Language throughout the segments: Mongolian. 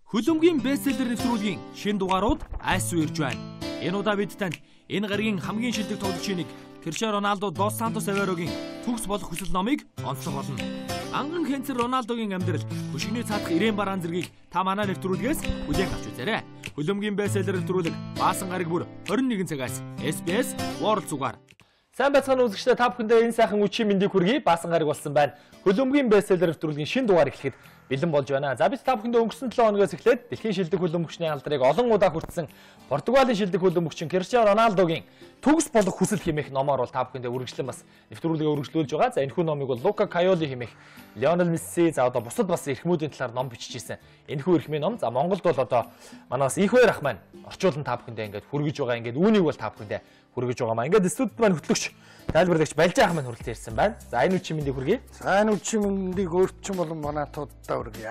Хөлөмгийн бестселлер нэвтрүүлгийн шинэ дугаарууд айс ирж байна. Энэ удаа бид танд энэ гаригийн хамгийн шилдэг тоглогчийн нэг Cristiano Ronaldo dos Santos Aveiro-гийн төгс болох хүсэл номыг онцлох болно. Анган хэнцэр Роналдогийн амьдрал, хөшигний цаадах ирээн бараан зэргийг та манай нэвтрүүлгээс хүлээн авч үзээрэй. Хөлөмгийн бестселлер нэвтрүүлэг Баасан гараг бүр 21 цагаас SBS World Сугаар. Сайн байцгаана үзэгчдээ, та бүхэндээ энэ сайхан үчийн мэндийг хүргэе. Баасан гараг болсон байна. Хөлөмгийн бестселлер нэвтрүүлгийн шинэ дугаар эхлэхэд бэлэн болж байна. За бид та бүхэндээ өнгөрсөн 7 хоногоос эхлээд дэлхийн шилдэг хөлбөмбөгчний алдрыг олон удаа хүртсэн Португалийн шилдэг хөлбөмбөгчин Cristiano Ronaldoгийн төгс болох хүсэл хэмээх номоор бол та бүхэндээ үргэлжлэн бас нэвтрүүлгээ үргэлжлүүлж байгаа. За энэхүү номыг бол Luca Caioli хэмээх Lionel Messi за одоо бусад бас эрхмүүдийн талаар ном бичижсэн. Энэхүү эрхмийн ном. За Монголд бол одоо манаас их баяр ах маань орчуулан та бүхэндээ ингээд хүргэж байгаа. Ингээд үүнийг бол та бүхэндээ хүргэж байгаа маа. Ингээд студид маань хөтлөгч тайлбарлагч Балжаа ах маань хүрэлцэн ирсэн байна. За энэ үчийн мэндийг хүргэе. За энэ үчийн мэндийг өөрчлөн болон манатуудаа хүргэе.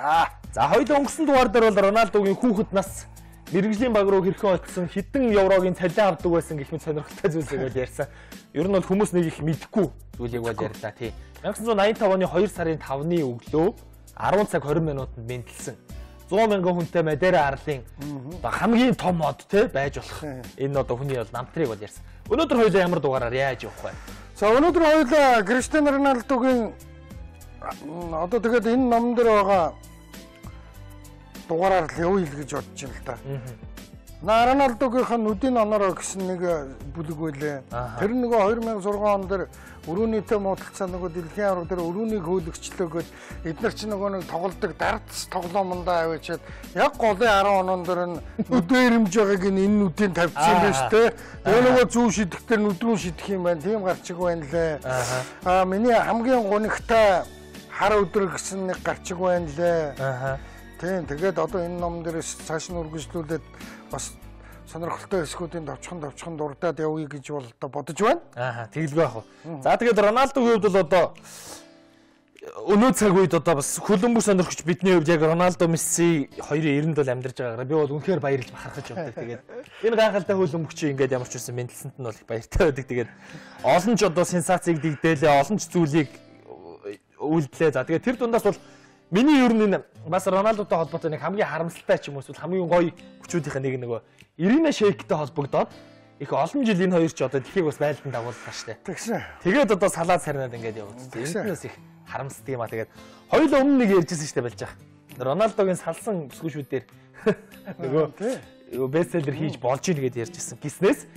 За хоёулаа өнгөрсөн дугаар дээр бол Роналдогийн хүүхэд нас мэрэгжлийн баг руу хэрхэн очсон, хэдэн еврогийн цалин авдаг байсан гэх мэт сонирхолтой зүйлсийг бол ярьсан. Ер нь бол хүмүүс нэг их мэдэхгүй зүйлийг бол ярьлаа тий. 1985 оны 2 сарын 5-ны өглөө 10 цаг 20 минутанд мэндэлсэн 100 мянган хүнтэй Мадейра арлын одоо хамгийн том мод тий байж болох. Энэ одоо хүний бол намтрыг бол ярьсан. Өнөөдөр хоёулаа ямар дугаараар яаж явах вэ? За өнөөдөр хоёулаа Cristiano Ronaldoгийн одоо тэгээд энэ ном дээр байгаа дугаараар л явъя л гэж бодож байна л да. Рональдогийнх нь нүдийн онороо гэсэн нэг бүлэг байлээ. Тэр нөгөө 2006 он дээр өрөөний муудалцаа нөгөө дэлхийн авраг дээр өрөөнийг хөөлөгчлөөгөөд эдгээр чинь нөгөө нэг тоглолдог дардс тоглоомондоо авчиад яг голын 10 онон дээр нь нүдээ ирэмж байгааг энэ нүдийн тавьчихсан юм байна шүү дээ. Тэгээ нөгөө зүүн шидэхтэй нүд рүү шидэх юм байна. Тийм гарчиг байна лээ. Миний хамгийн гонигтай хар өдөр гэсэн нэг гарчиг байна лээ. Тийм тэгээд одоо энэ ном дээрээс цааш нь үргэлжлүүлээд бас сонирхолтой хэсгүүдийн товчхон дурдаад явъя гэж бол одоо бодож байна. Тэгэлгүй яах вэ? За тэгээд Роналдогийн хувьд бол одоо өнөө цаг үед одоо бас хөлбөмбөг сонирхогч бидний хувьд яг Роналдо, Месси хоёрын 90-д бол амьдарч байгаагаар би бол үнэхээр баярлж бахархаж явдаг. Тэгээд энэ гайхалтай хөлбөмбөгчийн ингээд ямар ч үсэн мэдлсэнд нь бол их баяртай байдаг. Тэгээд олон ч одоо сенсацийг дэгдээлээ, олон ч зүйлийг үйлдэлээ. За тэгээд тэр дундаас бол миний ер нь бас Роналдотой холбоотой нэг хамгийн харамсалтай ч юм уу хамгийн гоё хүчүүдийн нэг нөгөө Ирина Шейктэй холбогдоод их олон жил энэ хоёр ч одоо дэлхийг бас байлдан дагууллаа штэ. Тэгсэн. Тэгээд одоо салаад сарнаад ингээд явуулсан. Энэс их харамсдаг юм а. Тэгээд хоёул өмнө нэг ярьжсэн штэ болж байгаа. Роналдогийн салсан бүсгүйшүүдээр нөгөө бестселлер хийж болж ийн гэдээ ярьжсэн. Гиснээс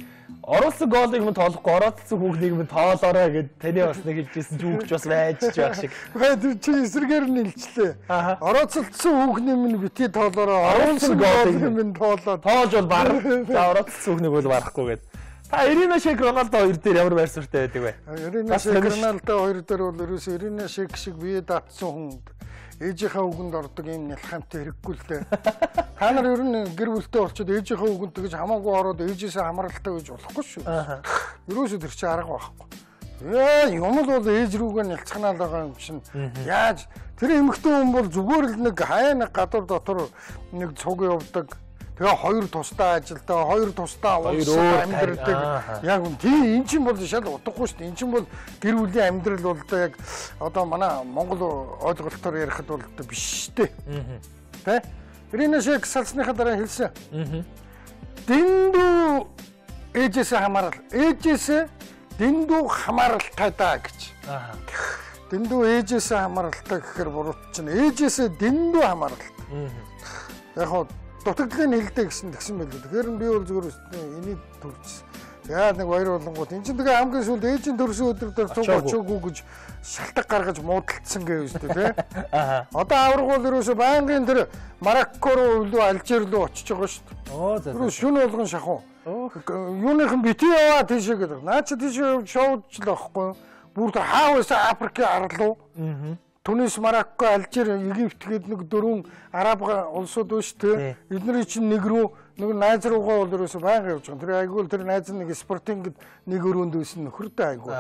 оруулсан гоолыг минь тоолохгүй орооцсон хүүхнийг минь тоолоорой гэд таны бас нэг хэлжсэн ч хүүхч бас байж байх шиг. Тэр чи эсрэгээр нь илчлээ. Орооцолцсон хүүхний минь битгий тоолоорой, оруулсан гоолыг минь тоолоод тоолж бол бар. За орооцсон хүүхнийг бол барахгүй гэд. Та Ирина Шейк Роналдо хоёр дээр ямар байр суурьтай байдаг вэ? Ирина Шейк Роналдо хоёр дээр бол ерөөсөө Ирина Шейк шиг бие даатсан хүн ээжийнхээ үгэнд ордог юм нялхамтай хэрэггүй л дээ. Та нар ер нь гэр бүлтэй болчиход ээжийнхээ үгэнд тэгж хамаагүй ороод ээжээсээ хамааралтай гэж болохгүй шүү. Ерөөсөө тэр чинь арга байхгүй. Юм л бол ээж рүүгээ нялцхнаал байгаа юм чинь. Яаж тэр эмэгтэй хүн бол зүгээр л нэг хаяа нэг гадуур дотор нэг цуг явдаг. Тэгээ хоёр тусдаа ажилдаа, хоёр тусдаа уулзсан амьдралдаг. Яг тийм энэ чинь бол шал утгагүй шүү дээ. Энэ чинь бол гэр бүлийн амьдрал бол яг одоо манай Монгол ойлголтоор ярихад бол биш дээ. Тэ? Ирина Шейк салсныхаа дараа хэлсэн. Дэндүү ээжээсээ хамаарал. Ээжээсээ дэндүү хамааралтай даа гэж. Дэндүү ээжээсээ хамааралтай гэхээр буруутчин. Ээжээсээ дэндүү хамааралтай. Яг дутагдлын хэлдэг гэсэн байлгүй. Тэгэхээр би бол зүгээр энийг төрчихсөн. Яа нэг баяр болонгууд энэ чинь тэгээ хамгийн сүүлд ээжийн төрсөн өдөр дээр цуг очоогүй гэж шалтгаан гаргаж муудалцсан гэв үстэй тий. Одоо авраг бол ерөөсө байнгын тэр Марокко руу өлөө Алжир руу очиж байгаа шүү дээ. Ерөөс шүн болгон шахуу. Юуныхан бити яваа тийшээ гэдэг. Наа чи тийшээ шоудж л байхгүй. Бүр тэр хаавс Африкийн арлуу. Тунис, Марокко, Алжир, Египт гээд нэг 4 араб улсууд байна шүү дээ. Эдний чинь нэг рүү нэг найз руугаа бол ерөөсө байнга явж байгаа. Тэр айгуул тэр найз нэг спортинг нэг өрөөнд байсан нөхөртэй айгуул.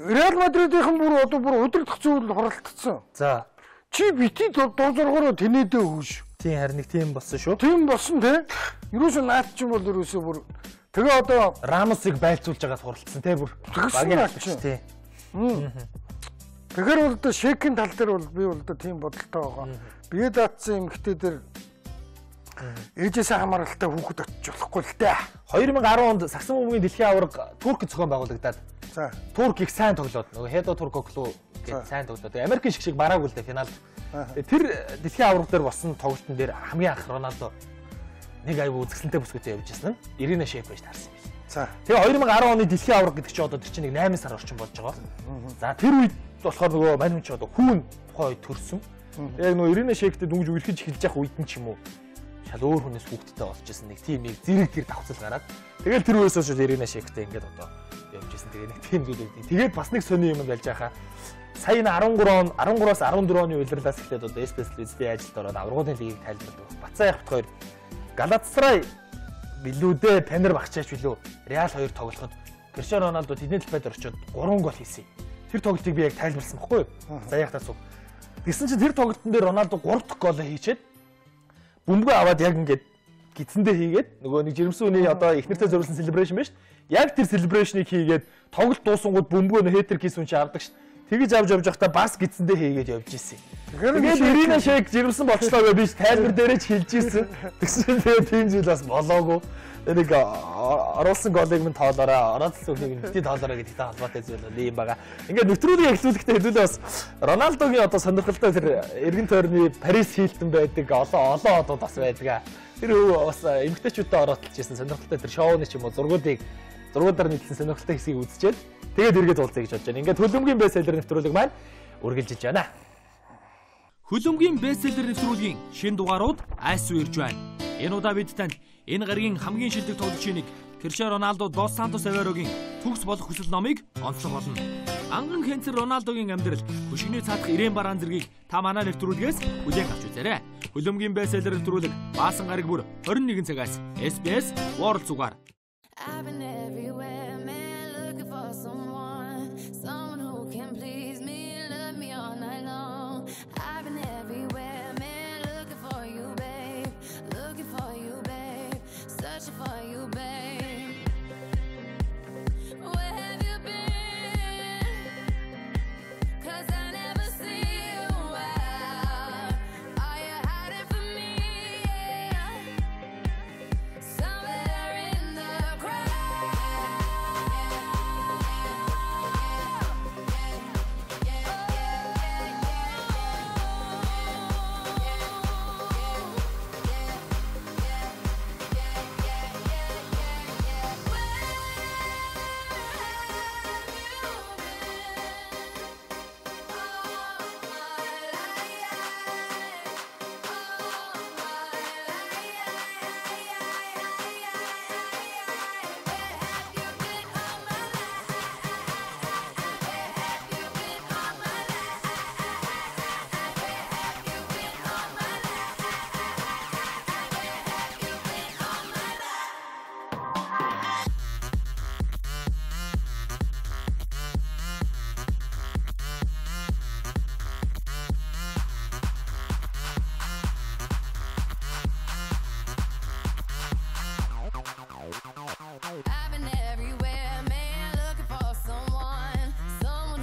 Реал Мадридийнхэн бүр одоо бүр өдөрдох зүйл хуралдсан. За. Чи бити дуусаргаараа тэнэдээ хөөш. Тийм харин нэг тийм болсон шүү. Тийм болсон тий. Ерөөсө наад чинь бол ерөөсө бүр тэгээ одоо Рамосыг байлцуулж байгаас хуралдсан тий бүр. Багийн алч тий. Тэгэхээр бол одоо Шейкийн тал дээр бол би бол одоо тийм бодолтой байгаа. Бие даатсан эмэгтэй дээр Ээжээсээ хамааралтай хүүхэд очиж болохгүй л дээ. 2010 онд сагсан бөмбөгийн дэлхийн аварга Турк зохион байгуулагдаад. За. Турк их сайн тоглоод нөгөө Хедо Туркоглу гэж сайн тоглоод. Америкийн шиг бараагүй л дээ финалд. Тэр дэлхийн аварга дээр босон тоглолтын дээр хамгийн анх Роналдо нэг аюу үзэсгэлэнтэй бүсгүйтэй явж ирсэн нь Ирина Шейк байж таарсан юм. За. Тэгээ 2010 оны дэлхийн аварга гэдэг чинь одоо тэр чинь нэг 8 сар орчим болж байгаа. За тэр үед болохоор нөгөө мань хүн ч одоо хүүн тухай төрсөн. Яг нөгөө Ирина Шейктэй дүнж үргэлж эхэлж явах үед нь ч юм уу шал өөр хүнээс хүүхдтэй болж исэн нэг тийм нэг зэрэг тэр давхцал гараад тэгэл тэр үеэс хойш Ирина Шейктэй ингээд одоо явж исэн. Тэгээ нэг тийм зүйл өгдөө. Тэгээд бас нэг сони юм болж байхаа сая 13-аас 14 оны улирлаас эхлээд одоо SPS Лизтэй ажилд ороод аврагуудын лигийг тайлбарладаг. Бацаа явахт хоёр Галатасарай билүүдээ Пенер багчаач билүү Реал 2 тоглоход Криштиано Роналдо тэдний талбайд орчоод 3 гол хийсэн. Тэр тоглолтыг би яг тайлбарласан байхгүй юу? Заяахтаа суу. Тэгсэн чинь тэр тоглолтын дээр Роналдо 3 дахь голоо хийчихэд бөмбөгөө аваад яг ингээд гидсэндээ хийгээд нөгөө нэг жирэмсэн үний одоо их нэртэй зориулсан celebration байна шүү дээ. Яг тэр celebration-ыг хийгээд тоглолт дуусангууд бөмбөгөө хэтрик хийсэн чинь авдаг шүү дээ. Тэгэж авч явж байхдаа бас гидсэндээ хийгээд явж исэн. Тэгээд Ирина Шейк жирэмсэн болчлоо би тайлбар дээрээ ч хэлж исэн. Тэгсэн тэгээд тийм зүйл бас болоогүй. Нэг оруулсан голыг минь тоолоорой, ороодсон үнийг бити тоолоорой гэдэгтэй холбоотой зүйл бол юм байгаа. Ингээд нэвтрүүлгийн эхлүүлэхдээ хэдүүлээ бас Роналдогийн одоо сонирхолтой тэр эргэн тойрны Парис Хилтон байдаг, олон одууд бас байдаг. Тэр бас эмгтээчүүдтэй ороотолж ирсэн сонирхолтой тэр шоуны ч юм уу зургуудаар нийлсэн сонирхолтой хэсгийг үзчихээд тэгээд эргээд уулзъя гэж бодож байна. Ингээд хөлбөмбөгийн бестселлер нэвтрүүлэг маань үргэлжилж байна. Хөлбөмбөгийн бестселлер нэвтрүүлгийн шинэ дугаарууд айсуу ирж байна. Энэ удаа бид танд энэ гаригийн хамгийн шилдэг тоглогчийг Криштиано Роналдо Дос Сантос Аверогийн төгс болох хүсэл номыг онцлох болно. Анган хэнцэр Роналдогийн амьдрал хөшигний цаадах ирээн бараан зэргийг та манай нэвтрүүлгээс хүлээн авч үзээрэй. Хөлбөмбөгийн бестселлер нэвтрүүлэг Баасан гараг бүр 21 цагаас SBS World Сугаар. I've been everywhere, man, looking for someone who can please me, love me all night long. I've been everywhere, man, looking for you, babe, searching for you, babe. Where have you been? 'Cause I never see you out. Are you hiding from me? Yeah. Somewhere in the crowd. I've been everywhere, man, looking for someone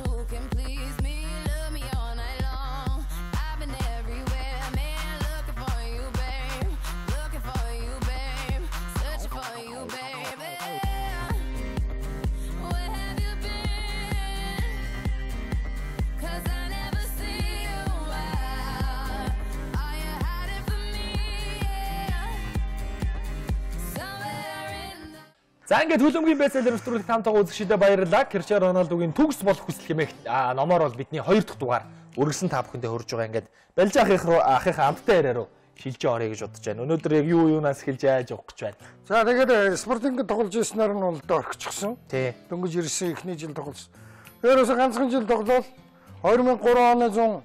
who can please me, love me all night long. I've been everywhere, man, looking for you, babe, searching for you, baby. Where have you been? 'Cause I never see you out. Are you hiding from me? Yeah. Somewhere in the За ингээд хөлбөмбөгийн бестселлер нэвтрүүлэг таамтайгаа үзэгчдээ баярлалаа. Криштиано Роналдогийн төгс болох хүсэл хэмээх номоор бол бидний 2 дахь дугаар үргэлжлэн та бүхэндээ хүрж байгаа. Ингээд Балж ахынхаа амттай яриа руу шилжиж орё гэж бодож байна. Өнөөдөр яг юунаас эхэлж яаж явах гэж байна. За тэгээд Спортинг тоглож ирснээр нь бол орчихсон. Тий. Дөнгөж ирсэн эхний жил тоглосон. Өөрөөсөө ганцхан жил тоглоод 2003 оны 100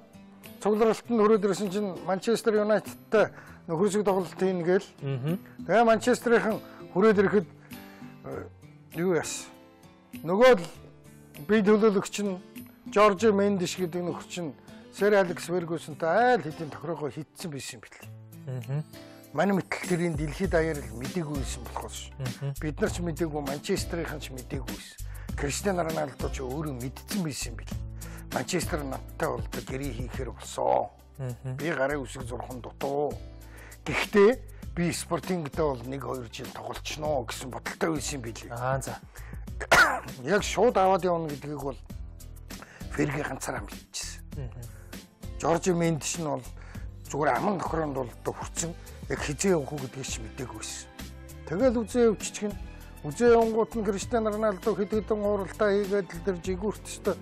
цугларалтанд хүрээд ирсэн чинь Манчестер Юнайтедтэй нөхөрсөг тоглолт хийн гээл. Тэгээ Манчестерийнхэн хүрээд ирэхэд юу яс. Нөгөө л бие төлөөлөгч нь Жорж Мендиш гэдэг нөхөр чинь Сэр Алекс Фергюсонтай айл хэдийн тохирогоо хийдсэн байсан юм бэл. Манай мэтэл тэрийн дэлхийд даяар л мдэггүй байсан болохоос. Бид нар ч мдэггүй, Манчестерийнхэн ч мдэггүй байсан. Криштиано Роналдо ч өөрөө мэдсэн байсан юм бэл. Манчестер надтай болдог гэрээ хийхээр болсон. Би гарын үсэг зурхан дутуу. Гэхдээ би Спортингдээ бол 1-2 жил тоглолцсноо гэсэн бодолтой байсан юм билий. За. Яг шууд аваад явна гэдгийг бол Ферги ганцаараа мэдчихсэн. Жорж Мендиш нь бол зүгээр аман нөхрөнд бол хүрсэн. Яг хизээ явах уу гэдгийг ч мэдээгүй байсан. Тэгэл үзээ өвччихнэ. Үзээ явангууд нь Криштиано Роналдо хэд хэдэн ууралтаа хийгээд л тэр жигүүртчтэй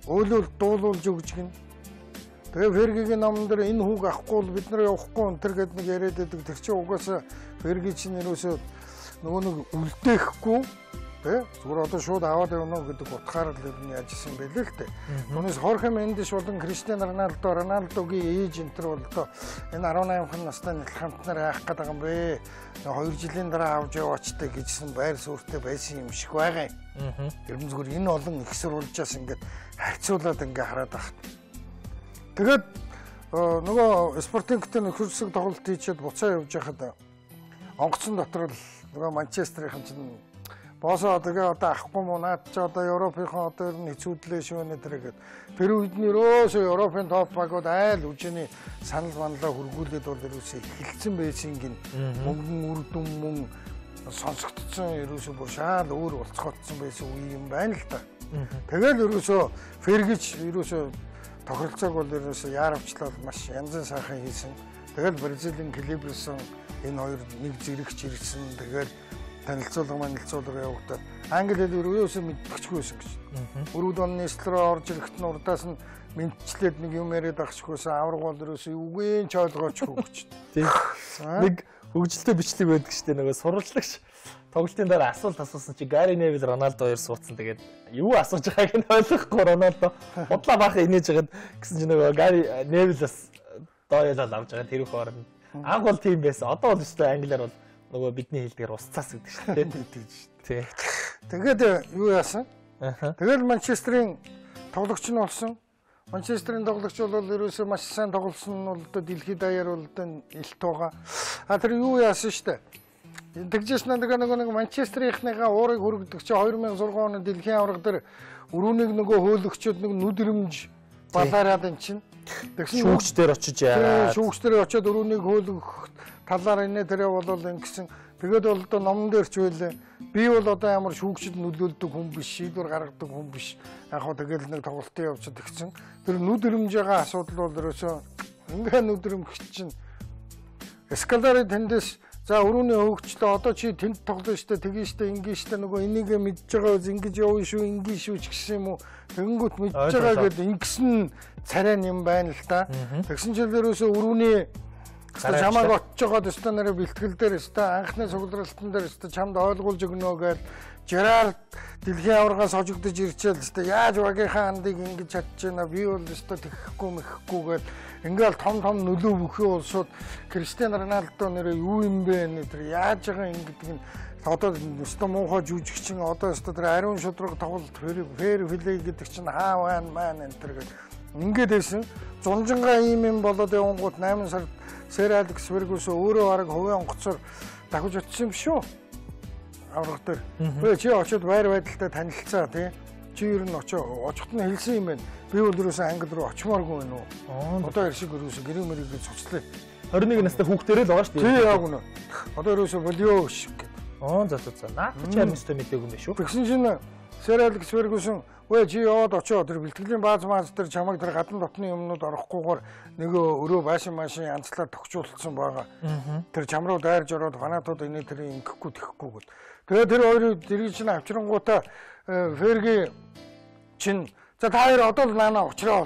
өөлөөр дуулуулж өгч гин. Тэгээ Фергигийн номон дээр энэ хүүг авахгүй бол бид нар явахгүй өнтер гэдэг нэг яриад байдаг. Тэр чинь угаасаа Ферги чинь юусоо нөгөө нэг үлдээхгүй тий зүгээр одоо шууд аваад явна гэдэг утгаараа л юм яажсэн байлээ л дээ. Түүнээс Хорхе Мендиш болон Криштиано Роналдогийн ээж энтер бол одоо энэ 18 настай хамт нар яах гээд байгаа юм бэ? 2 жилийн дараа авч яваачтай гэжсэн байр суурьтай байсан юм шиг байгаа юм. Тэр зүгээр энэ олон их сурвалжаас ингээд харьцуулаад ингээ хараад байна. Тэгээд нөгөө Спортингтэй нөхөрсөг тоглолт хийчихэд буцаа явж байхад онгоцон дотор л нөгөө Манчестерийн чинь боосоо тэгээ одоо авахгүй муу наад чи одоо Европынхон одоо ер нь хэцүүдлээ шүүнэ тэргээд тэр үед нь ерөөсөө Европын топ багууд айл үжиний санал манлаа хөргүүлээд бол ерөөсөө хилцэн байсан гин мөнгөн үр дүн мөн сонсогдсон ерөөсөө бүр шаал өөр болцохотсон байсан үе юм байна л да. Тэгэл ерөөсөө Фергич ерөөсөө тохиролцоог бол ерөөсөө яаравчлал маш янзын сайхан хийсэн. Тэгэл Бразилийн клубээс энэ хоёр нэг зэрэгч ирсэн. Тэгэл танилцуулга явагдаад англи хэл ерөөсөө мэдчихгүйсэн гэж. Өрөд онны эслэрөө орж ирэхэд нь урдаас нь мэдчлээд нэг юм яриад ахчихгүйсэн. Авраг бол ерөөсөө үгүй ч ойлгоочихгүй гэж. Тийм. Нэг хөгжилтэй бичлэг байдаг шүү дээ. Нөгөө сурвалжлагч тоглолтын дараа асуулт асуусан чи Гари Невил Роналдо хоёр суудсан. Тэгээд юу асууж байгааг нь ойлгохгүй Роналдо бодлоо баахаа инээж хагаад гэсэн чи нөгөө Гари Невилээс дооёлол авч байгаа тэр их орно. Анх бол тийм байсан. Одоо бол өстой англиар бол нөгөө бидний хэлдгээр ус-цаас гэдэг шүү дээ. Тий. Тэгээд юу яасан? Тэгээд Манчестерийн тоглогч нь болсон. Манчестерийн тоглогч бол ерөөсөө маш сайн тоглосон нь бол одоо дэлхийд даяар бол одоо илт байгаа. Тэр юу яасан шүү дээ. Тэгжээс нэг Манчестерийнхныгаа уурыг хүргэдэг чи 2006 оны дэлхийн аварга дээр өрөөнийг нөгөө хөөлөгчөд нэг нүдэрэмж балаараад ин чин. Тэгсэн шүүгчдэр очиж яа. Шүүгчдэр очиод өрөөнийг хөөлөх талаар инээ тэрэ бол ингэсэн. Тэгээд бол одоо номон дээр ч байлаа. Би бол одоо ямар шүүгчд нөлөөлдөг хүн биш, шийдвэр гаргадаг хүн биш. Яг хоо тэгэл нэг тоглолтын явцад тэгсэн. Тэр нүдэрэмж байгаа асуудал бол ерөөсөө ингээ нүдэрэмж чинь Скалари тэндээс за өрөөний хөвгчтэй одоо чи тэнд тоглоно штэ тэгэн штэ ингийн штэ нөгөө энийгээ мэдж байгаа үз ингэж явна шүү ингийн шүү ч гэсэн юм уу тэгэнгүүт мэдж байгаа гэд ингэсэн царай юм байна л да. Тэгсэн чинь ерөөсөө өрөөний чамайг очиж байгаа өстө нэрэ бэлтгэл дээр өстө анхны цугларалтан дээр өстө чамд ойлгуулж өгнө гэж Жерард дэлхийн аваргаас хожигдож ирчээл өстө яаж багийнхаа андыг ингэж чадчихна би бол өстө тэхэхгүй мэхэхгүйгээл ингээл том нөлөө бүхий улсууд Криштиано Роналдо нэрээ юу юм бэ нэ яаж байгаа юм гэдэг нь одоо өстө муухай жүжигчин одоо өстө тэр ариун шудраг тоглолт фэр плей гэдэг чинь хааван маань энэ төр гэдэг ингээд байсан зунжингаа юм болоод явангууд 8 сард Сэр Алекс Фергюсон өөрөө бараг хувийн онгоцоор давхиж очсон юм шүү. Аврах дээр. Вэ чи очиод байр байдалтай танилцаа тий. Чи ер нь очихт нь хэлсэн юм байна. Би бол ерөөсөө англи руу очимооргүй байна уу? Одоо иршиг ерөөсөө гэрээ мэрийг цуцлаа. 21 настай хүүхдэрээ л байгаа шүү дээ. Тий яг үнэ. Одоо ерөөсөө болио шиг гэдэг. За. Наад чи амстай мэдээгүй юм биш үү? Тэгсэн чинь Сэр Алекс Фергюсон вэ чи яваад очоо тэр бэлтгэлийн бааз дээр чамайг тэр гадна дотны юмнууд орохгүйгээр нэг өрөө машин янзлаад тогтчулсан байгаа. Тэр чам руу дайрж ороод фанатууд энэ тэр ингэхгүй тэхгүй гэл. Тэгээ тэр хоёрыг дэргий чинь авчрангуудаа Ферги чин за та хоёр одоо л наана учраа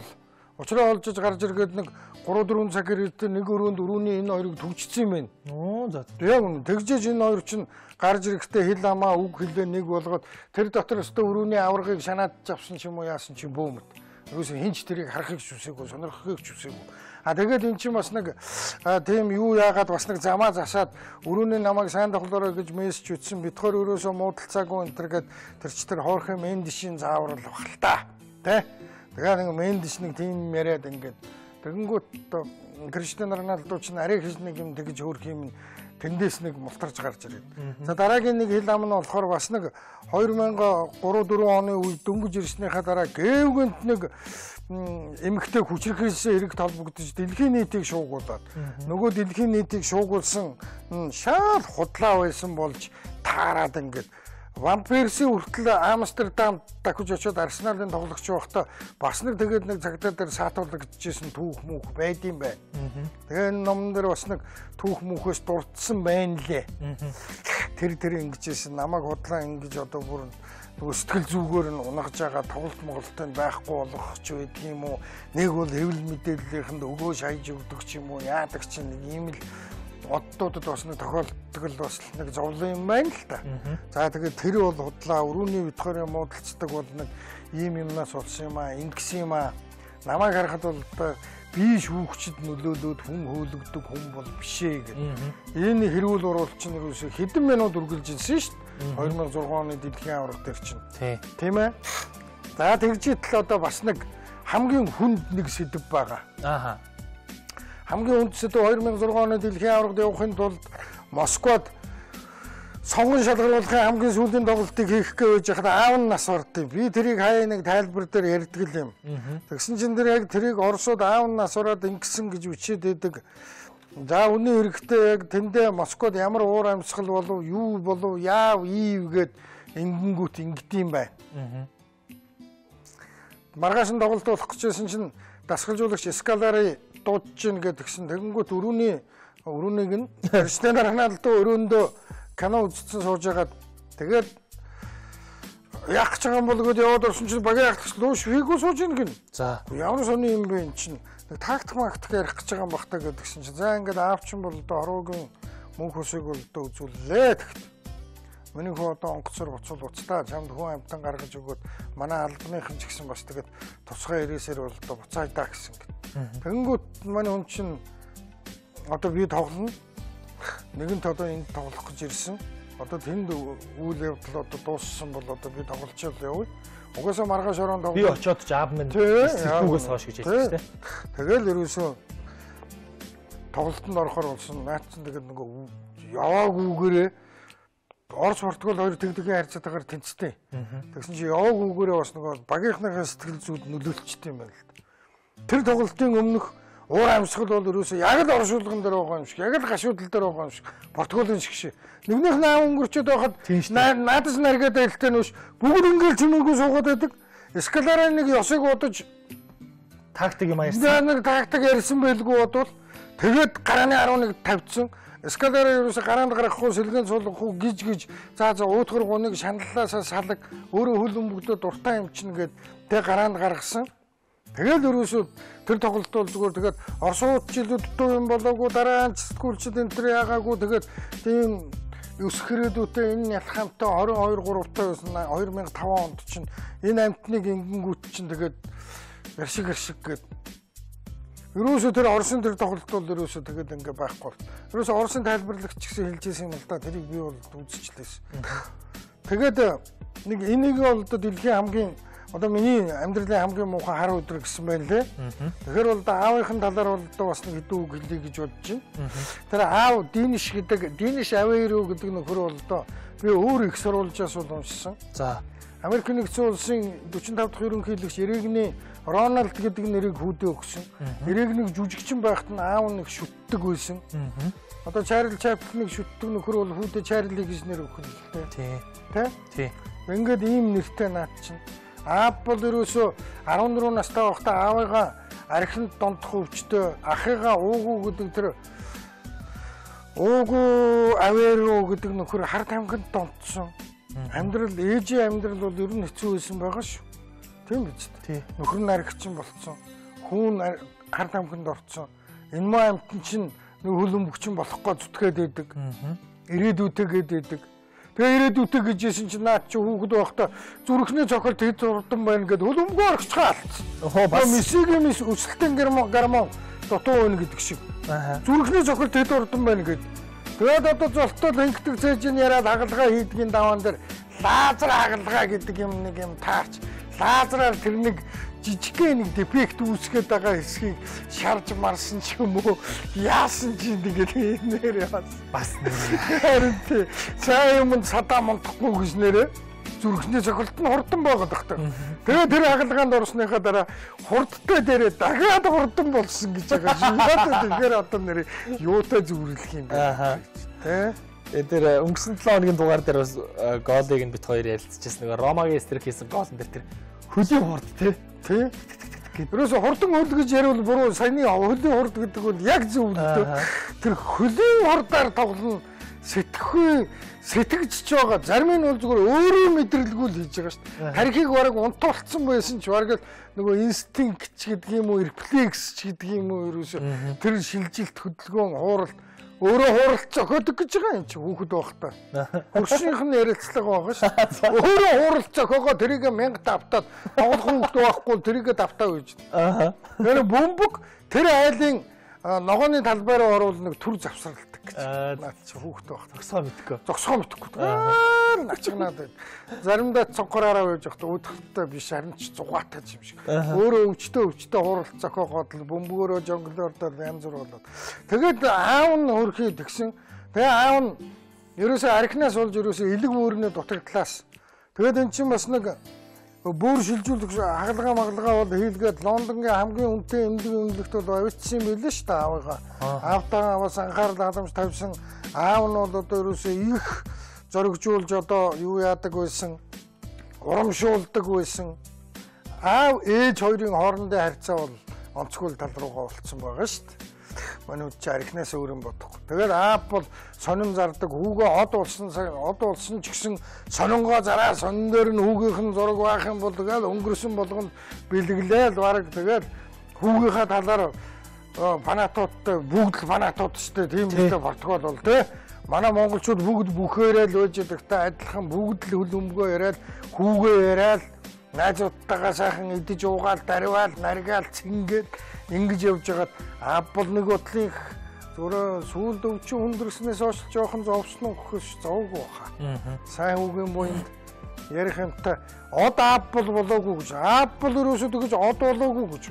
олж гарч иргээд нэг 3-4 цаг ирээд нэг өрөөнд өрөөний энэ хоёрыг төвчсөн юм байна. За. Яг үнэ тэгжээж энэ хоёр чинь гарч ирэхдээ хэл амаа үг хэлээ нэг болгоод тэр дотор өстө өрөөний аваргыг шанаад авсан ч юм уу яасан ч бөөмөд. Юусе хинч тэрийг харахыг ч үсээгүй, сонирхохыг ч үсээгүй. Тэгээд эн чинь бас нэг тийм юу яагаад бас нэг замаа засаад өрөөний намайг сайн тоглоорой гэж мессеж ütсэн. Битгаар өрөөсөө муудалцаагүй энэ төргээд тэр ч тэр Хорхе Мендишийн заавар л баг л та. Тэ? Тэгээ нэг Мендиш нэг тийм яриад ингээд тэгэнгүүт Криштиано Роналдо ч арай хийж нэг юм тэгж хөөрх юм тэндээс нэг мултарч гарч ирээд. За дараагийн нэг хил ам нь болохоор бас нэг 2003-4 оны үед дөнгөж ирснийхаа дараа гэвгэнт нэг эмэгтэй хүчирхээсээ хэрэг толбогдож дэлхийн нийтийг шуугуулад нөгөө дэлхийн нийтийг шуугуулсан шал худлаа байсан болж таарад ингээд Ван Перси хүртэл Амстердам дахиж очиод Арсеналын тоглогч байхдаа бас нэг тэгээд нэг цагтаа дээр саатуулагдчихсэн түүх мүх байдсан байна. Тэгээ номон дээр бас нэг түүх мүхээс дурдсан байна лээ. Тэр ингэжсэн намайг худлаа ингэж одоо бүр нөгөө сэтгэл зүгээр нь унагж байгаа тоглолт моголтод байхгүй болгох ч байдаг юм уу? Нэг бол хэвлэл мэдээллийнхэнд өгөө шайж өгдөг ч юм уу? Яадаг ч нэг ийм л оддуудад бас нэг тохиолдол бас нэг зовлон юм байна л та. За тэгээд тэр бол худлаа өрөөний битгаар муудалцдаг бол нэг ийм юмнаас болсон юм аа, ингэсэн юм аа. Намайг харахад бол одоо би шүүгчд нөлөөлөд хүн хөөлөгдөг хүн бол бишээ гэх. Энэ хэрүүл оруулалт чинь юусе хэдэн минут үргэлжилсэн шүү дээ. 2006 оны дэлхийн аварга дээр чинь. Тийм ээ. За тэгж итэл одоо бас нэг хамгийн хүнд нэг сэдв байгаа. Ааха. Хамгийн үндсэд 2006 оны дэлхийн аваргад явахын тулд Москвад сонгон шалгаруулахын хамгийн сүүлийн тоглолтыг хийх гэж байхад аав нь нас бардыг. Би тэрийг хаяа нэг тайлбар дээр ярьдаг юм. Тэгсэн чинь тэр яг тэрийг Оросууд аав нь нас ороод ингэсэн гэж үчээд байдаг. За үнэн хэрэгтээ яг тэндээ Москвад ямар уур амьсгал болов, юу болов, яав, ийв гэд ингэнгүүт ингэдэм байна. Маргааш нь тоглолт болох гэжсэн чинь дасгалжуулагч Скалари дуудаж гин гэдгсэн. Тэгэнгүүт өрөөнийг нь Криштиано Роналдо өрөөндөө кино үзсэн сууж байгаад тэгээд яах гэж байгаа юм бол гэдээ яваад орсон чинь багийн ахлагч лууш фигүү сууж гин гин. За ямар сони юм бэ эн чинь. Нэг тактик ярих гэж байгаа юм бахтаа гэдгсэн чинь. За ингээд аавчин бол одоо хороогийн мөнх усыг бол одоо үзүүллээ тэгт. Миний хөө одоо онгоцоор буцуул уцтаа чамд хүн амтан гаргаж өгөөд манай албаныхан ч гэсэн бас тэгээд туцхай ирээсээр бол одоо буцаая даа гэсэн гэд. Тэгэнгүүт манай хүн чинь одоо би тоглоно. Нэгэнт одоо энд тоглох гэж ирсэн. Одоо тэнд үйл явдал одоо дууссан бол одоо би тоглолцоод явъя. Угаасаа маргааш орон тоглох. Би очиод ч аав минь сэтгүүгээс хойш гэж хэлсэн тийм. Тэгэл ерөөсөө тоглолтод орохоор болсон. Наацсан тэгээд нөгөө яваагүйгээрээ Орос Португал хоёр тэгдэгийн харьцаатаагаар тэнцтэй. Тэгсэн чи яваагүйгээрээ бас нөгөө багийнхныхаа сэтгэл зүйд нөлөөлчтэй юм байна л. Тэр тоглолтын өмнөх уур амьсгал бол ерөөсөө яг л оршуулган дээр байгаа юм шиг, яг л гашуудлал дээр байгаа юм шиг. Португалийн шиг шээ. Нэгнийх нь аав өнгөрчөөд байхад наадас наргээд айлтай нүш бүгд ингээл чимээгүй суугаад байдаг. Скалара нэг ёсыг удаж тактик юм ярьсан. Нэг тактик ярьсан байлгүй бодвол тэгээд гарааны 11 тавьчихсан. Скалара ерөөсөө гараанд гарахгүй сэлгэн суулгахгүй гиж за уутгар гуныг шаналлаасаа салаг өөрөө хөл өмгдөө дуртай юм чинь гээд тэг гараанд гаргасан. Тэгэл ерөөсөө тэр тоглолт бол зүгээр тэгээд Оросууд ч илүү дутуу юм болоогүй дараа нь сэтгүүлчид энэ төр яагаагүй тэгээд тийм өсөх хэрэгдүүтэй энэ ялхамтай 22 3-тай байсан 2005 онд чинь энэ амтныг ингэнгүүт чинь тэгээд яршиг гээд ерөөсөө тэр Оросын тэр тоглолт бол ерөөсөө тэгээд ингээ байхгүй. Ерөөсөө Оросын тайлбарлагч гэсэн хэлжсэн юм л да тэрийг би бол үзчихлээсэн. Тэгээд нэг энийг бол одоо дэлхийн хамгийн одоо миний амьдралын хамгийн муухай хар өдөр гэсэн байна лээ. Тэгэхээр бол одоо аавынхын талаар бол одоо бас нэг хэдэн үг хэлье гэж бодож байна. Тэр аав Диниш Авейро гэдэг нөхөр бол одоо би өөр их сурвалжаас бол уншсан. За Америк нэгдсэн улсын 45 дахь ерөнхийлөгч Регний Рональд гэдэг нэрийг хүүдээ өгсөн. Нэрийг нэг жүжигчин байхад нь аав нэг шүтдэг байсан. Одоо Чарли Чаплиныг шүтдэг нөхөр бол хүүдээ Чарли гэж нэр өгөх юм л дээ. Тий. Ингээд ийм нэртэй наад чинь аав бол ерөөсөө 14 настай байхдаа аавыгаа архинд дондох өвчтөй ахыгаа уугуу гэдэг тэр уугуу Авейро гэдэг нөхөр хар тамхинд донтсон. Амьдрал ээжийн амьдрал бол ер нь хэцүү байсан байгаа шүү. Тийм биз дээ. Нөхөр нь архичин болцсон. Хүүн хар тамхинд орцсон. Энэ маа амтэн чинь нэг хөлбөмбөгчин болохгүй зүтгээд байдаг. Ирээдүйтэйгээд байдаг. Тэгээ ирээдүйтэй гэжсэн чинь наад чи хүүхэд байхдаа зүрхний цохолт хэд урдан байна гэд хөлбөмбөгөө орчихгаа алдсан. Бас месигийн өсөлтийн гормон дутуу байна гэдэг шиг. Зүрхний цохолт хэд урдан байна гэд. Тэгээд одоо золтол хингдэг цээжин яриад хагалгаа хийдгийн даваан дээр лазер хагалгаа гэдэг юм нэг юм таарч лазераар тэрнийг жижигхэн нэг дефект үүсгээд байгаа хэсгийг шарж марсан ч юм уу яасан ч тэгээд нэр бас харин тий цаа юмд садаа мунтахгүй гэж нэрээ зүрхний цохилт нь хурдан байгаад багтаа. Тэгээд тэр хагалгаанд орсныхаа дараа хурдтай дээрээ дахиад хурдан болсон гэж байгаа шиг. Яагаад тэгэхээр одоо нэр юутай зүрлэх юм бэ? Тэ тэр өнгөрсөн 7 хоногийн дугаар дээр бас голыг нь бит хоёр ярилцчихсан. Нэг Ромагийн эсрэг хийсэн гоолн дээр тэр хөлийн хурд тий. Тэрөөс хурдан хурд гэж яриул буруу саяны хөлийн хурд гэдэг бол яг зөв үү. Тэр хөлийн хурдаар тоглоно сэтгэгч байгаа. Зарим нь бол зүгээр өөрөө мэдрэлгүй л хийж байгаа шүү дээ. Тархийг бараг унтуулсан байсан ч бараг нөгөө инстинкт гэдэг юм уу, рефлекс гэдэг юм уу ерөөсөө тэр шилжилт хөдөлгөөн хууралт өөрөө хууралт зохиодог гэж байгаа юм чи хүүхэд байхдаа. Хөршийнх нь ярилцлага байгаа шүү. Өөрөө хууралт зохиогоо тэрийг 1000 давтаад тоглох хүүхэд байхгүй тэрийг давтаа гэж. Тэр бөмбөг тэр айлын ногооны талбайраа оруулах нэг төр завсралдаг гэж. Наад чи хүүхэд байх. Зогсоо мэдэхгүй. Начигнаад байна. Заримдаа цонхораараа байж явахдаа өөдөлтөй биш харин ч зугаатай юм шиг. Өөрөө өвчтөй хууралт зохиогоод бөмбөгөөрөө жонглордоор янз бүр болоод. Тэгээд аав нь хөрхий тэгсэн. Тэгээ аав нь ерөөсөө архинаас болж ерөөсөө элэг өөрнөө дутагдлаас. Тэгээд эн чинь бас нэг бүр шилжүүлэх хагалгаа бол хийлгээд Лондонгийн хамгийн үнэтэй эмнэлэгт бол авчсан юм билээ шүү дээ аавыгаа. Аавтаа бас анхаарал халамж тавьсан. Аав нь бол одоо ерөөсөө их зоригжуулж одоо юу яадаг байсан. Урамшуулдаг байсан. Аав ээж хоёрын хоорондын харьцаа бол онцгой тал руугаа болцсон байгаа шүү дээ. Манай үуч архинаас өөр юм бодохгүй. Тэгээд аав бол сонин зардаг хүүгээ од улсан ч гэсэн сонингоо зараа сонин дээр нь хүүгийнх нь зураг байх юм бол тэгээд өнгөрсөн болгонд бэлгэлээл бараг тэгээд хүүгийнхаа талаар фанатуудтай бүгд л фанатууд ч тийм үстэй протокол бол тий. Манай монголчууд бүгд бүхээрээ л өөж ядагтай адилхан бүгд л хөлөмгөө яриад хүүгээ яриад найзуудтайгаа сайхан идэж уугаал дариваал наргаал цингээл ингэж явж хагаад аав бол нэг бодлын зүгээр сүүлд өвчин хүндэрснээс хойш жоохон зовсон хөхөс зовгүй баха. Сайн үгийн буйнд ярих юмтай од аав бол болоогүй гэж. Аав бол ерөөсөө тэгэж од болоогүй гэж.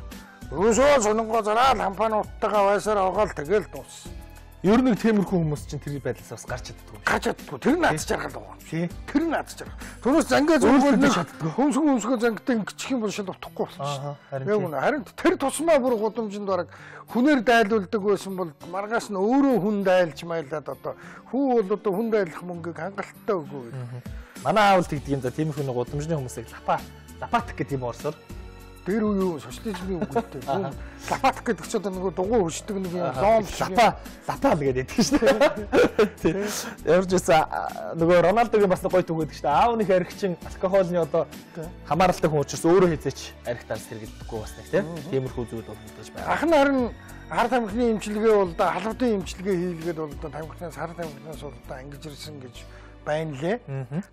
Ерөөсөө сонингоо зараад хампаануудтайгаа байсаар авгаал тэгэл дууссан. Ер нь тиймэрхүү хүмүүс чинь тэр байдлаас бас гарч чаддгүй. Гарч чаддгүй. Тэр наад жаргал байгаа юм шиг. Тэр наад жаргал. Түүнээс зангаа зөвхөн хөмсгөө зангтай ингэчих юм бол шал утахгүй болсон шүү. Яг үнэ. Харин тэр тусмаа бүр гудамжинд бараг хүнээр дайлуулдаг байсан бол маргааш нь өөрөө хүн дайлж маялаад одоо хүү бол одоо хүн дайлах мөнгөийг хангалттай өгөө. Манай аавал тэгдэг юм да. Тиймэрхүү нэг гудамжны хүмүүсийг лапатик гэдэг юм орсол. Тэр үе социализмын үг гэдэг. Лапатик гэдэг чинь одоо нэг дугуй хөшдөг нэг юм лом лапал гэдэг шүү дээ. Явж байсан нөгөө Роналдогийн бас гоё түгээдэг шүү дээ. Аавных архичин алкохолны одоо хамааралтай хүн учраас өөрөө хязээч архитаас хэрэглэдэггүй бас нэг тиймэрхүү зүйл бол мэдээж байна. Ах нь харин хар тамхины эмчилгээ бол да халуун эмчилгээ хийлгээд бол да тамхинаас хар тамхинаас бол да ангиж ирсэн гэж байна лээ.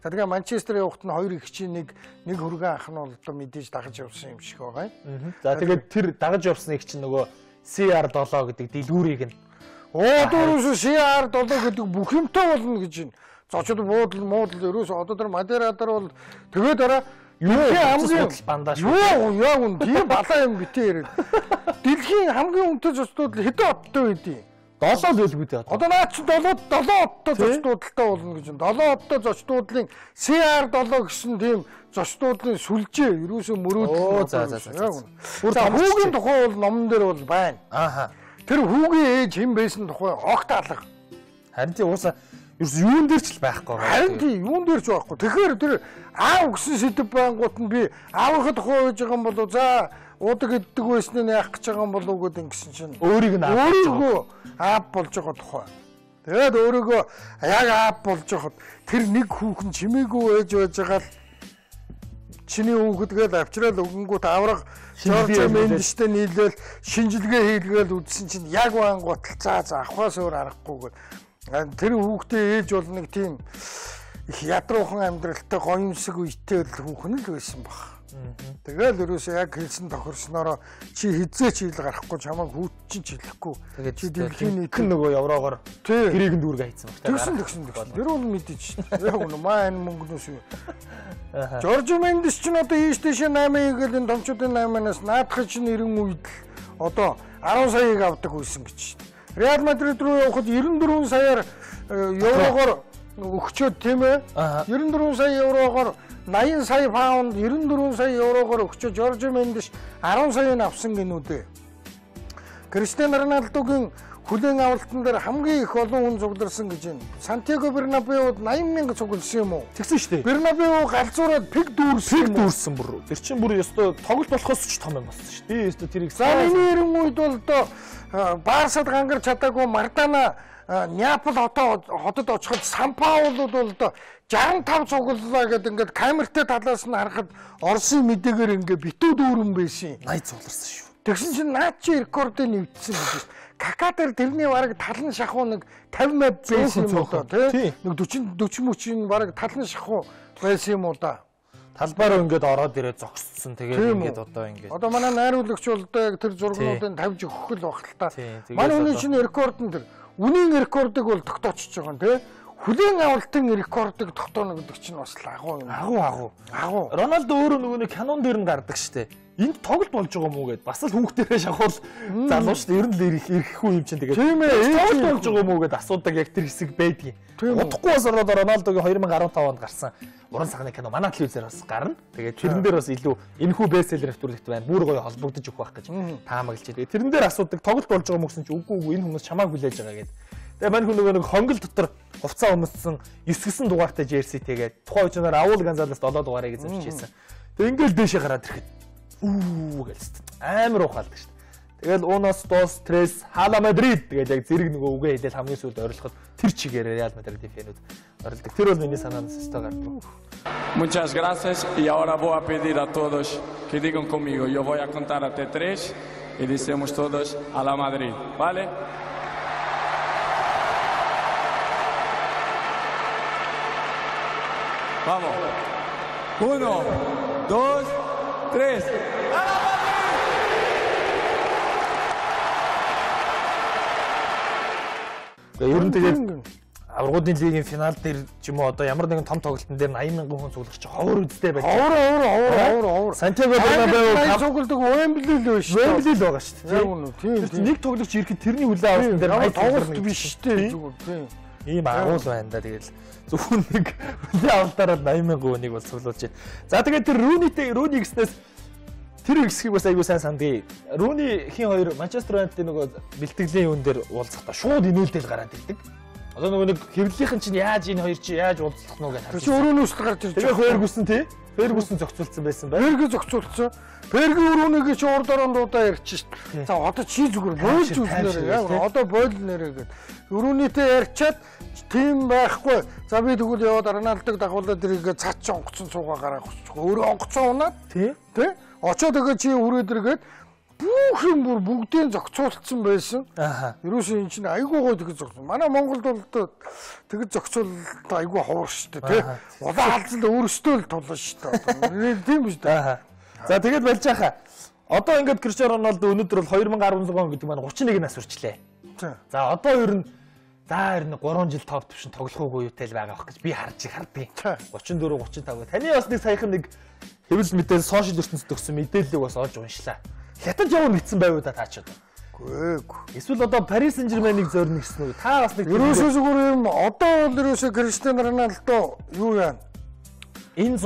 За тэгээ Манчестер явахт нь хоёр игчийн нэг хүргэн ах нь бол одоо мэдээж дагаж явсан юм шиг байгаа юм. За тэгээд тэр дагаж явсан игч нь нөгөө CR7 гэдэг дэлгүүрийг нь дөрөвсө CR7 гэдэг бүх юмтай болно гэж байна. Зочид муудал ерөөсө одоо тэр Мадерадаар бол тэгээд дараа хамгийн бандаж яг үн тийм балаа юм битээ яриад. Дэлхийн хамгийн үнэтэй зочдууд хэдэн оттой байдیں۔ 7 л үлгүүд яа. Одоо наад чи 7 оттой зочдуудтай болно гэж байна. 7 оттой зочдуудлын CR7 гэсэн тийм зочдуудлын сүлжээ ерөөсөө мөрөөдөл. Яг үнэ. Хүүгийн тухай бол номон дээр бол байна. Тэр хүүгийн ээж хэн байсан тухай огт алга. Харин тийм уусаа ерөөс юун дээр ч л байхгүй. Харин тийм юун дээр ч байхгүй. Тэгэхээр тэр аав гэсэн сэдв байнгут нь би аавынхаа тухай байж байгаа юм болоо за уудаг иддэг байсныг яах гэж байгаа юм болов уу гэдэг ингэсэн чинь өөрийг нь аав болж байгаа тухай. Тэгээд өөрийгөө яг аав болж байхад тэр нэг хүүхэн чимээгүй байж байгаа л чиний хүүхэд гээд авчраад өгөнгүүт авраг Жорж Мендестэй нийлээл шинжилгээ хийлгээл үзсэн чинь яг вангуутал за авахаас өөр аргахгүйгээд тэр хүүхдээ ээж бол нэг тийм их ядруухан амьдралтай гоёмсог үйтэй хүүхэн л байсан баг. Тэгэл ерөөсөө яг хэлсэн тохирснороо чи хизээ ч хил гарахгүй чамайг хүүчин ч хэлэхгүй. Чи дэлхийн нийтэн нөгөө евроогоор гэрээгэнд дүүргээ хийцэн баг. Тэгсэн. Тэр бол мэдээж шүү дээ. Яг үнэ маань мөнгнөөс юу. Жорж Мендес ч одоо ийш тийш 8 хийгээл энэ томчуудын 8-аас наадах чинь 90 үед одоо 10 саяыг авдаг байсан гэж. Реал Мадрид руу явхад 94 саяар евроогоор өгчөөд тийм ээ. 94 сая евроогоор 80 сая паунд 94 сая евроогоор өгчөө Жорж Мендес 10 саяыг авсан гинүүдээ. Криштиано Роналдогийн хүлээн авалтан дээр хамгийн их олон хүн цугларсан гэж байна. Сантьяго Бернабеуд 80,000 цугласан юм уу? Тэгсэн шүү дээ. Бернабеу галзуураад пиг дүүрсэн бүр. Тэр чинь бүр ёстой тоглолт болохоос ч том юм болсон шүү дээ. Ёстой тэрийг. За миний 90 үед бол одоо Барсад гангарч чадаагүй Мардана Неаполь хотод очиход Сан Паулууд бол одоо 65 цуглалаа гэдэг ингээд камертай талаас нь харахад Оросын мэдээгээр ингээд битүү дүүрэн байсан. 80 цугларсан шүү. Тэгсэн чинь наад чи рекордыг нэвтсэн гэж. Кака дээр тэрний бараг талан шахуу нэг 50 мав байсан юм уу тий? Нэг 40 мөчийн бараг талан шахуу байсан юм уу да. Талбаар ингээд ороод ирээд зогссон. Тэгээд ингээд одоо ингээд. Одоо манай найруулагч бол одоо яг тэр зургуудыг тавьж өгөх л баг л та. Манай хүний чинь рекорд нь тэр. Үнийн рекордыг бол тогтоочж байгаа юм тий. Хүлээн авалтын рекордыг тогтооно гэдэг чинь бас агуу юм. Агуу. Роналдо өөрөө нөгөө нэг канон дээр нь гардаг штэ. Энд тоглолт болж байгаа мүү гэд бас л хүүхдэрээ шахуул залуу штэ. Ер нь л ирэхгүй юм чинь тэгээд. Тийм ээ. Тоглолт болж байгаа мүү гэд асуудаг яг тэр хэсэг байдгийг. Удахгүй бас ороод Роналдогийн 2015 онд гарсан уран сагны кино манай телевизээр бас гарна. Тэгээд тэрэн дээр бас илүү энэхүү бестселлер нэвтрүүлэгт байна. Бүр гоё холбогдож өгөх байх гэж таамаглаж байгаа. Тэрэн дээр асуудаг тоглолт болж байгаа мөксөн чи үгүй энэ хүмүүс чамааг хүлээж байгаа гэд. Тэгээ мань хүн нөгөө нэг хонгол дотор хувцас өмссөн 9 дугаартай jersey тэгээд тухайн үеийнээр Аул Гонзалес 7 дугаарыг зорж ирсэн. Тэгээ ингээл дээшээ гараад ирэхэд гэлээ. Амар ухаалдаг шүү дээ. Тэгэл Unos dos tres Hala Madrid тэгээд яг зэрэг нөгөө үгээ хэлээд хамгийн сүүлд орилоход тэр чигээр Real Madrid-ийн фэнүүд орилдог. Тэр бол миний санаанаас өстой гардаг. Muchas gracias y ahora voy a pedir a todos que digan conmigo. Yo voy a contar hasta 3 y decimos todos a la Madrid, ¿vale? Vamos. 1, 2, 3. Ер нь тэгээд аврагуудын лигийн финал дээр ч юм уу одоо ямар нэгэн том тоглолтын дээр 80,000 хүн цуглах чинь ховор үдтэй байж байгаа. Ховор. Сантьяго Бернабеу цугладаг Уэмбли л байна шүү дээ. Уэмбли л байгаа шүү дээ. Тийм. Нэг тоглогч ирэхэд тэрний хүлээ авсан дээр 80 тоглолт биш шүү дээ. Тийм. Ийм агуул байна да тэгэл зөвхөн нэг хүлээ авалтаараа 80,000 хүнийг бол цуглуулж байна. За тэгээд тэр Рүүни гэснээс тэр хэсгийг бас айгуу сайн сандъя. Рүүни хин хоёр Манчестер Юнайтед нөгөө бэлтгэлийн юун дээр уулзахдаа шууд инээлдэл гараад ирдэг. Одоо нөгөө нэг хэвлэлийнхэн чинь яаж энэ хоёр чи яаж уулзах нь вэ гэж харж. Чи өөрөө нь үст гарч ирж байгаа. Фергюсон тий? Фергюсон зохицуулсан байсан байна. Фергюсон зохицуулсан. Фергюсон Рүүнийг чи урд орон дуудаа ярьчих шүү дээ. За одоо чи зүгээр бойлж үзнээр яг одоо бойл нэрээ гээд. Рүүнийтэй ярьчаад тийм байхгүй. За би тэгвэл яваад Роналдог дагуулад ирээгээ цац чи онгоцсон цуугаа гараа хүсчих. Өөрөө онгоцсон унаад тий? Очоод тэгээ чи хүрээд иргээд бүх юм бүр бүгдийг зохицуулсан байсан. Ерөөсөө энэ чинь айгүй гой тэгж зохицсон. Манай Монголд бол тэгж зохицуулалт айгүй ховор шүү дээ, тий. Улаан халзал өөрөөсөө л тулна шүү дээ. Тийм биш дээ. За тэгээд болж байхаа. Одоо ингээд Криштиано Роналдо өнөөдөр бол 2016 он гэдэг маань 31 нас хүрчлээ. За одоо ер нь 3 жил топ төвшин тоглох үетэй л байгаа байх гэж би хардгийг. 34 35. Таны бас нэг саяхан нэг хэвлэл мэдээлэл сошиал ертөнцид өгсөн мэдээллийг бас олж уншлаа. Хятад явна гэсэн байвуу та таачаад. Үгүй. Эсвэл одоо Paris Saint-Germain-ыг зорно гэсэн үү? Та бас нэг ерөөсөө зүгээр юм одоо бол ерөөсөө Криштиано Роналдо юу яана? Энэ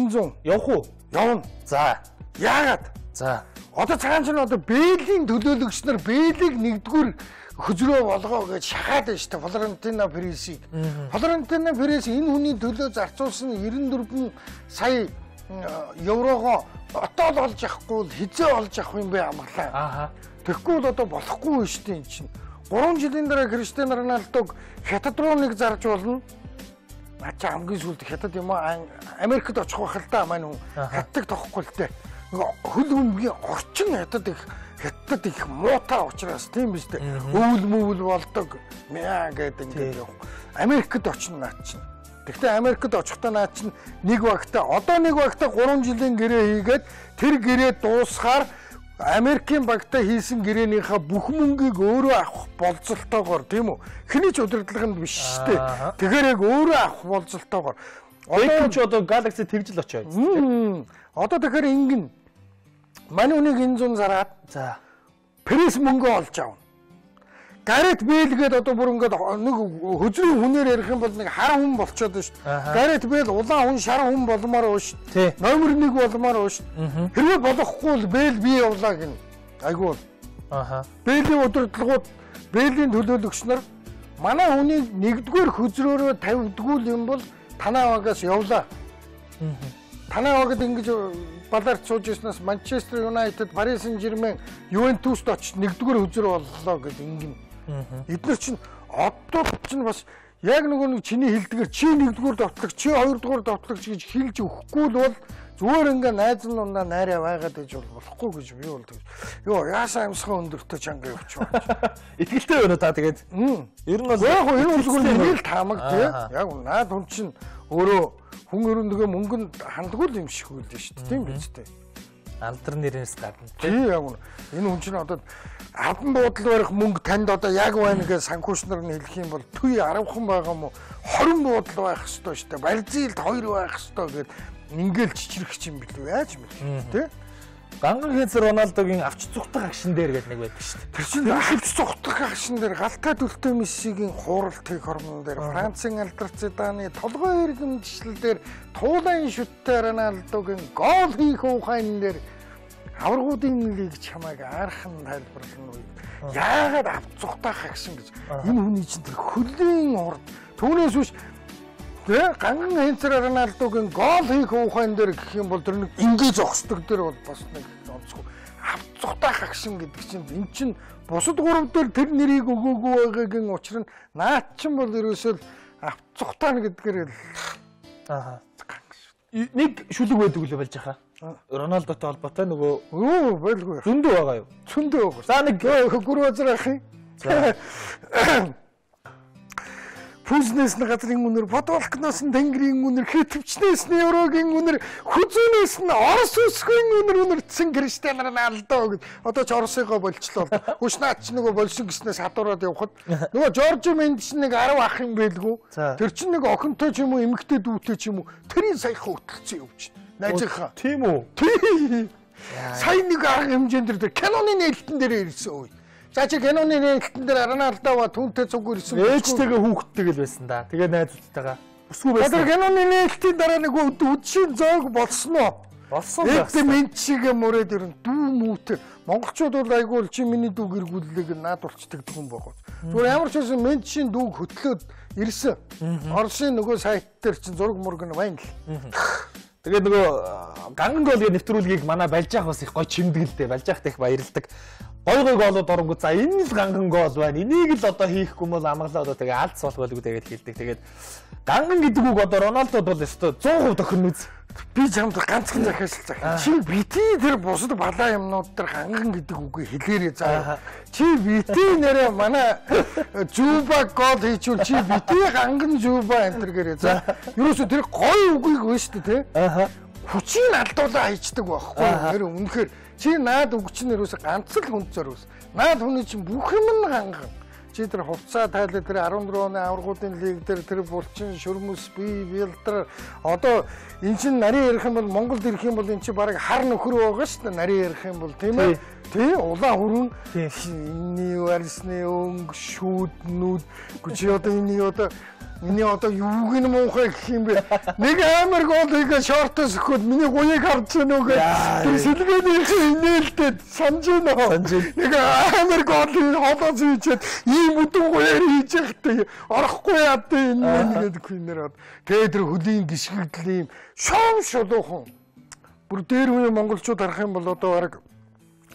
зун явах уу? Явна. За, яагаад? За, одоо цагаан чинь одоо Бээлийн төлөөлөгч нар Бээлийг нэгдүгээр хөзрөө болгоо гэж шахаад байна шүү дээ. Флорентино Пересийг. Флорентино Перес энэ хүний төлөө зарцуулсан 94 сая еврогоо отоод олж явахгүй хизээ олж авах юм бэ амглаа. Тэгэхгүй бол одоо болохгүй шүү дээ энэ чинь. 3 жилийн дараа Криштиано Роналдог Хятад руу нэг зарж болно. Ачаа хамгийн сүүлд Хятад юм аа Америкт очих байх л да маань хүн. Хятадыг тоохгүй л дээ. Хөл өмгийн орчин Хятад их муутай учраас тийм биз дээ. Өвөл мөвөл болдог. Мяа гэдэг ингээд явах. Америкт очно наад чинь. Гэхдээ Америкт очихдоо наад чинь нэг багтаа одоо нэг багтаа 3 жилийн гэрээ хийгээд тэр гэрээ дуусахаар Америкийн багтаа хийсэн гэрээнийхээ бүх мөнгийг өөрөө авах болцолтойгоор тийм үү? Эхний ч удирдлаганд биш шүү дээ. Тэгэхээр яг өөрөө авах болцолтойгоор. Одоо ч одоо Galaxy тэгж л очоо. Одоо тэгэхээр ингэн манай үнийг энэ зүүн зараад за пресс мөнгө олж авна. Гарет Бэйл гээд одоо бүр ингээд нэг хөзрийн хүнээр ярих юм бол нэг хар хүн болчиход байна шүү дээ. Гарет Бэйл улаан хүн, шар хүн болмоор уу шүү дээ. Номер 1 болмоор уу шүү дээ. Хэрвээ болохгүй бол Бэйл бий явлаа гин. Айгуу. Бэйлийн удирдлагууд, Бэйлийн төлөөлөгч нар манай хүнийг нэгдүгээр хөзрөөрөө тавьдггүй юм бол Танавагаас явлаа. Танавагд ингэж баларт сууж ирснээс Манчестер Юнайтед, Парис Сен-Жермен, Ювентуст очиж нэгдүгээр хөзрөө боллоо гэж ингэн. Эдгээр чинь одоо чинь бас яг нэг чиний хэлдгээр чи нэгдүгээр давтлагч, чи хоёрдугаар давтлагч гэж хэлж өгөхгүй л бол зүгээр ингээ найз нундаа найраа байгаад иж болохгүй гэж би бол тэгж. Йоо яасаа амсгаа өндөртөө чанга явчих. Итгэлтэй байна та тэгээд. Ер нь бол яг энэ үлгэр нэг л таамаг тий. Яг наад хүн чинь өөрөө хүн өрөндөгөө мөнгөнд хандгүй юм шиг үлдэн шүү дээ. Тийм биз дээ. Алдар нэрээс гадна. Тий яг энэ хүн чинь одоо албан буудал барих мөнгө танд одоо яг байна гэж санхүүч нар нь хэлэх юм бол түй 10хан байгаа юм уу 20 буудал байх ёстой шүү дээ. Барилзилд 2 байх ёстой гэд ингээл чичрэх юм билүү яаж мэл тий. Ганган хэнцэр Роналдогийн авч цугтах акшн дээр гэдэг нэг байдаг шүү дээ. Тэр чинь авч цугтах акшн дээр галтай төлтөө Мессигийн хууралтыг хормон дээр Францын алдар Зиданы толгой эргэмжлэл дээр туулайн шүттэй Роналдогийн гол хийх ухаан дээр аваргуудын лиг чамайг архан тайлбарлана уу? Яагаад авч цугтах акшн гэж энэ хүний чинь тэр хөлийн урд түүнээс биш ганган хэнцэр Роналдогийн гол хийх ухаан дээр гэх юм бол тэр нэг ингээ зогсдог дээр бол бас нэг онцгүй авч цугтах акшн гэдэг чинь эн чинь бусад гурав дээр тэр нэрийг өгөөгүй байгаагийн учир нь наад чинь бол ерөөсөө авч цугтаана гэдгээр л нэг шүлэг байдаг үлээ болж хаа. Роналдотой холбоотой нөгөө байлгүй. Зөндөө байгаа юу? Зөндөө байгаа. За нэг гүрвэзэр ах юм. Пүүснээс нь газрын үнэр, Подвалкноос нь Тэнгэрийн үнэр, Хэтвчнээс нь Еврогийн үнэр, Хүзүүнээс нь Орос үсгийн үнэрцэн Криштиано Роналдо гэж одоо ч Оросыгоо болчлоо. Хүчнаач нөгөө болсон гэснээс хадуураад явхад нөгөө Жорж Мендиш нэг 10 ах юм байлгүй. Тэр чинь нэг охинтой ч юм уу, эмэгтэй дүүтэй ч юм уу, тэрийн саяхан хөтлөцсөн явж байна. Найзынхаа. Тийм үү? Тийм. Сайн нэг арга хэмжээнд тэр киноны нээлтэн дээр ирсэн үе. За чи киноны нээлтэн дээр Роналдо түүнтэй цуг ирсэн. Ээжтэйгээ хүүхдтэйг л байсан да. Тэгээ найзуудтайгаа. Бүсгүй байсан. Тэр киноны нээлтийн дараа нэг үдшийн зоог болсон уу? Болсон байна. Эд мэн чигээ мөрөөд ирэн дүү мүүтэ. Монголчууд бол айгүй чи миний дүүг эргүүллэг наад урчдаг хүн байгаа. Зүгээр ямар ч байсан мэн чин дүүг хөтлөөд ирсэн. Оросын нөгөө сайт дээр чин зураг мураг нь байна л. Тэгээд нөгөө ганган голыг нэвтрүүлгийг манай Балжаах бас их гоё чимдгэлтэй. Балжаахтай их баярлдаг. Гой голууд оронгууд за энэ л ганган гол байна. Энийг л одоо хийхгүй бол амгалаа одоо тэгээ алдс болох байлгүй тэгээд хэлдэг. Тэгээд ганган гэдэг үг одоо Роналдод бол өстой 100% тохирно үз. Би чамд ганцхан захиас л захин. Чи бити тэр бусад балаа юмнууд дээр ганган гэдэг үгийг хэлээрээ заа. Чи бити нэрээ манай Зуба гол хийчихвэл чи бити ганган Зуба энэ төр гэрээ заа. Юусе тэр гоё үгийг вэ шүү дээ тий. Хүчийг алдуулаа хийчихдэг байхгүй. Тэр үнэхээр чи наад үг чинь юусе ганц л хүнд зориус. Наад хүний чинь бүх юм нь ганган. Чи тэр хувцаа тайлбар тэр 14 оны аваргуудын лиг дээр тэр булчин шөрмөс бие бэлдэр одоо эн чин нарийн ярих юм бол Монголд ирэх юм бол эн чи бараг хар нөхөр байгаа шүү дээ нарийн ярих юм бол тийм ээ тий улаан хүрэн энэ варсны өнг шүүднүүд чи одоо миний одоо юуг нь муухай гэх юм бэ нэг амар гол хийгээ шортос өгөхөд миний гуйг харж байна уу гэх сэлгээний нээлтэд санаж байна нэг амар гол холоос хийчихэд ийм үдэн гуйр хийж явахтай орохгүй яадаа энэ гэдэг хүнээр тэгээд тэр хөлийн гიშгэгдэл ийм шоом шулуухан бүр дээр үе монголчууд харах юм бол одоо бараг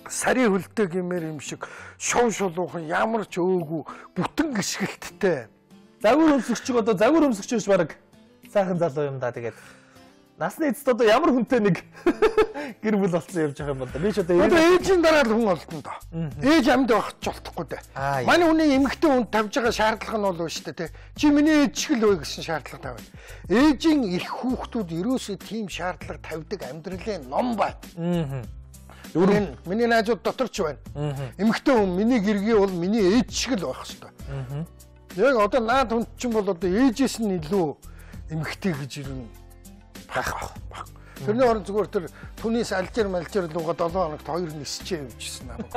сарын хөлтэй гэмээр юм шиг шоом шулуухан ямар ч өөгүй бүтэн гიშгэлттэй. Загвар өмсөгч одоо загвар өмсөгч биш баг сайхан залуу юм да тэгээд Насны эцэст одоо ямар хүнтэй нэг гэр бүл болсон явж байгаа юм бол да. Би ч одоо ээжийн дараа л хүн олдно доо. Ээж амьд байх ч болтохгүй дээ. Манай хүний эмэгтэй хүн тавьж байгаа шаардлага нь бол шүү дээ. Чи миний ээж шиг л вэ гэсэн шаардлага тавина. Ээжийн их хүүхдүүд ерөөсөө тийм шаардлага тавьдаг амьдралын ном байна. Миний найзууд дотор ч байна. Эмэгтэй хүн миний гэргээ бол миний ээж шиг л байх хэвээр. Яг одоо наад хүн чинь бол одоо ээжээс нь илүү эмэгтэй гэж юу байх. Тэрний орон зүгээр тэр түүнээс алжир луга 7 хоногт 2 нисчээ явжсэн намайг.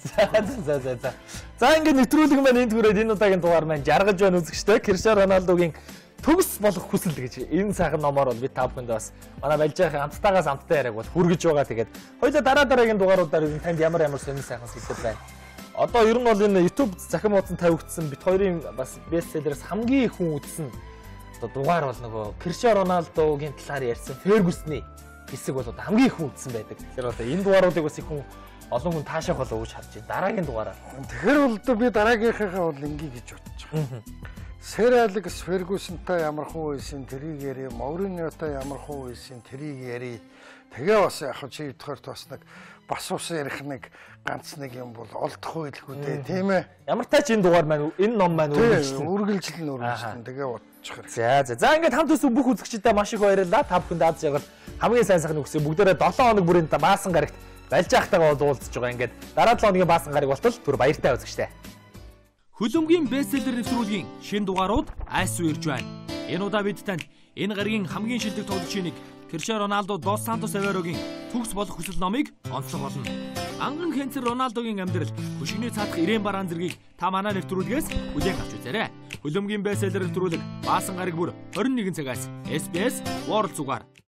За. За ингээд нэвтрүүлэг маань энд хүрээд энэ удаагийн дугаар маань жаргаж байна үзэгчтэй. Криштиано Роналдогийн төгс болох хүсэл гэж энэ сайхан номоор бол би та бүхэнд бас манай балжаахан хамттаагаас хамтдаа яриаг бол хүргэж байгаа. Тэгээд хоёулаа дараагийн дугааруудаар танд ямар сонир сайхан сэтгэл байна. Одоо ер нь бол энэ YouTube захин муудсан тавигдсан бит хоёрын бас бестселлерс хамгийн их хүн үзсэн дугаар бол нөгөө Криштиано Роналдогийн талаар ярьсан Фергюсны хэсэг бол одоо хамгийн их хүн үзсэн байдаг. Тэгэхээр одоо энэ дугааруудыг бас их хүн олон хүн таашаах болов гэж харж байна. Дараагийн дугаараа. Тэгэхээр бол би дараагийнхаа бол ингээ гэж бодож байгаа. Сэр Алекс Фергюсонтой ямар хүн байсан тэрийг яри, Мориньотой ямар хүн байсан тэрийг яри. Тэгээ бас яг чи бодохоор бас нэг бас ус ярих нэг ганц нэг юм бол олдохгүй л хүү дээ, тийм ээ. Ямар тач энэ дугаар маань энэ ном маань үргэлжлэн тэгээ бодчих хэрэг. За ингээд хамт үзсэн бүх үзэгчдэд маш их баярлалаа. Та бүхэнд аз жаргал хамгийн сайн сайхан үгсээ бүгдээрээ 7 хоног бүрийн баасан гарагт Балжаахтайгаа уулзаж байгаа. Ингээд дараа 7 хоногийн баасан гараг болтол түр баяртай үзэгчтэй. Хөлөмгийн бестселлер нэвтрүүлгийн шинэ дугаарууд айсуу ирж байна. Энэ удаа бид танд энэ гаригийн хамгийн шилдэг тоглогчийг Криштиано Роналдо Дос Сантос Аверогийн төгс болох хүсэл номыг онцлог болно. Анган хэнцэр Роналдогийн амьдрал хөшигний цаадах ирээн бараан зэргийг та манай нэвтрүүлгээс бүлээн авч үзээрэй. Хөлөмгийн бестселлер нэвтрүүлэг баасан гараг бүр 21 цагаас SBS World Сугаар